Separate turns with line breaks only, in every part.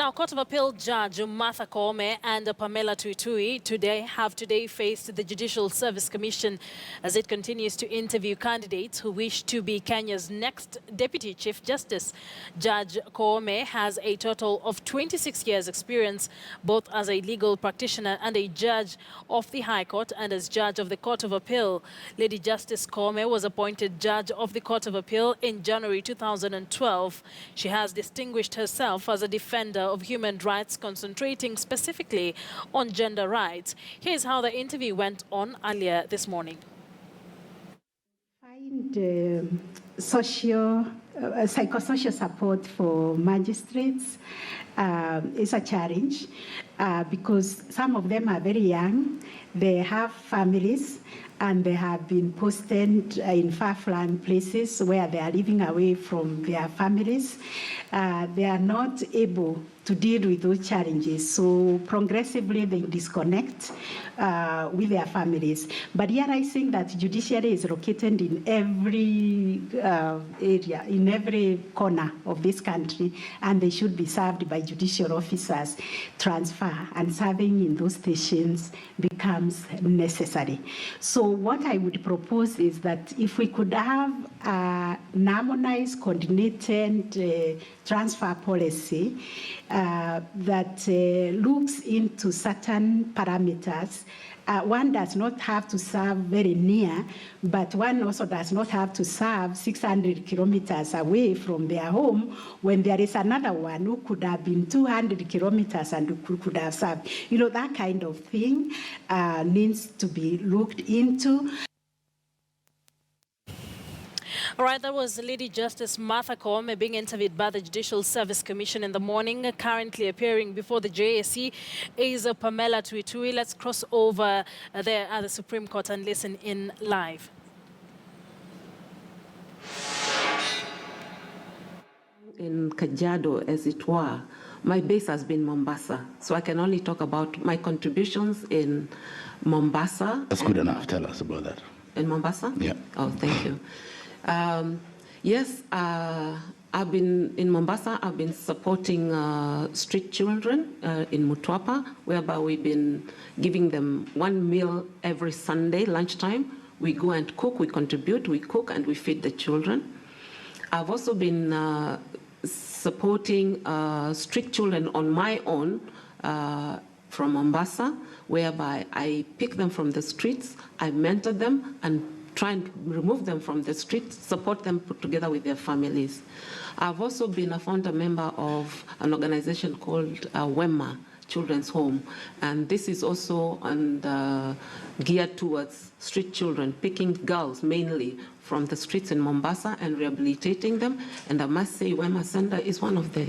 Now, Court of Appeal Judge Mombasa Koome and Pamela Tuitui have today faced the Judicial Service Commission as it continues to interview candidates who wish to be Kenya's next Deputy Chief Justice. Judge Koome has a total of 26 years' experience, both as a legal practitioner and a judge of the High Court and as judge of the Court of Appeal. Lady Justice Koome was appointed judge of the Court of Appeal in January 2012. She has distinguished herself as a defender of human rights, concentrating specifically on gender rights. Here's how the interview went on earlier this morning.
Find psychosocial support for magistrates is a challenge because some of them are very young, they have families, and they have been posted in far-flung places where they are living away from their families. They are not able to deal with those challenges, so progressively they disconnect with their families. But realizing that judiciary is located in every area, in every corner of this country, and they should be served by judicial officers, transfer and serving in those stations becomes necessary. So what I would propose is that if we could have an harmonized, coordinated transfer policy that looks into certain parameters. One does not have to serve very near, but one also does not have to serve 600 kilometers away from their home when there is another one who could have been 200 kilometers and who could have served. You know, that kind of thing needs to be looked into.
All right, that was Lady Justice Mombasa Road being interviewed by the Judicial Service Commission in the morning. Currently appearing before the JSC is Pamela Tuitui. Let's cross over there at the Supreme Court and listen in live.
In Kajiado, as it were, my base has been Mombasa, so I can only talk about my contributions in Mombasa.
That's good enough. Tell us about that.
In Mombasa?
Yeah.
Oh, thank you. Yes, I've been in Mombasa. I've been supporting street children in Mutwapa, whereby we've been giving them one meal every Sunday, lunchtime. We go and cook, we contribute, we cook, and we feed the children. I've also been supporting street children on my own from Mombasa, whereby I pick them from the streets, I mentor them, and try and remove them from the streets, support them together with their families. I've also been a founder member of an organization called WEMA, Children's Home, and this is also geared towards street children, picking girls mainly from the streets in Mombasa and rehabilitating them. And I must say WEMA Center is one of the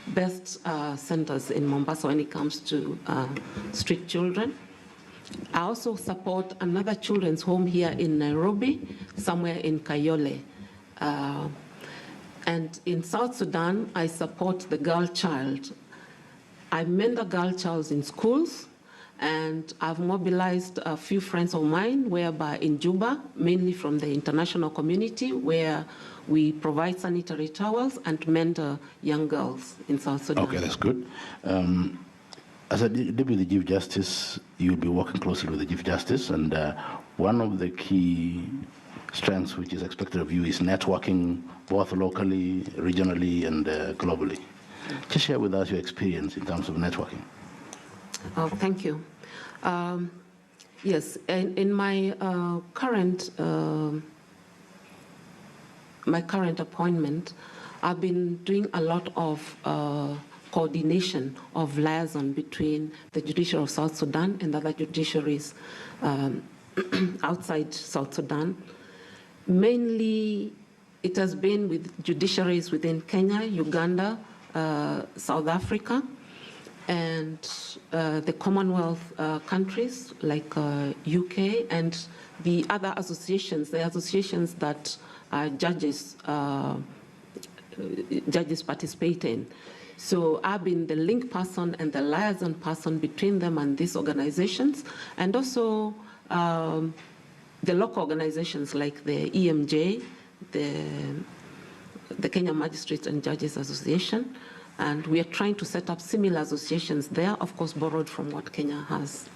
best centers in Mombasa when it comes to street children. I also support another children's home here in Nairobi, somewhere in Kayole. And in South Sudan, I support the girl child. I mentor girl childs in schools, and I've mobilized a few friends of mine, whereby in Juba, mainly from the international community, where we provide sanitary towels and mentor young girls in South Sudan.
Okay, that's good. As a Deputy Chief Justice, you'll be working closely with the Chief Justice, and one of the key strengths which is expected of you is networking, both locally, regionally, and globally. Just share with us your experience in terms of networking.
Oh, thank you. Yes, in my current appointment, I've been doing a lot of coordination of liaison between the judiciary of South Sudan and other judiciaries outside South Sudan. Mainly, it has been with judiciaries within Kenya, Uganda, South Africa, and the Commonwealth countries like UK and the other associations, the associations that judges participate in. So I've been the link person and the liaison person between them and these organizations, and also the local organizations like the EMJ, the Kenya Magistrates and Judges Association, And we are trying to set up similar associations there, of course, borrowed from what Kenya has.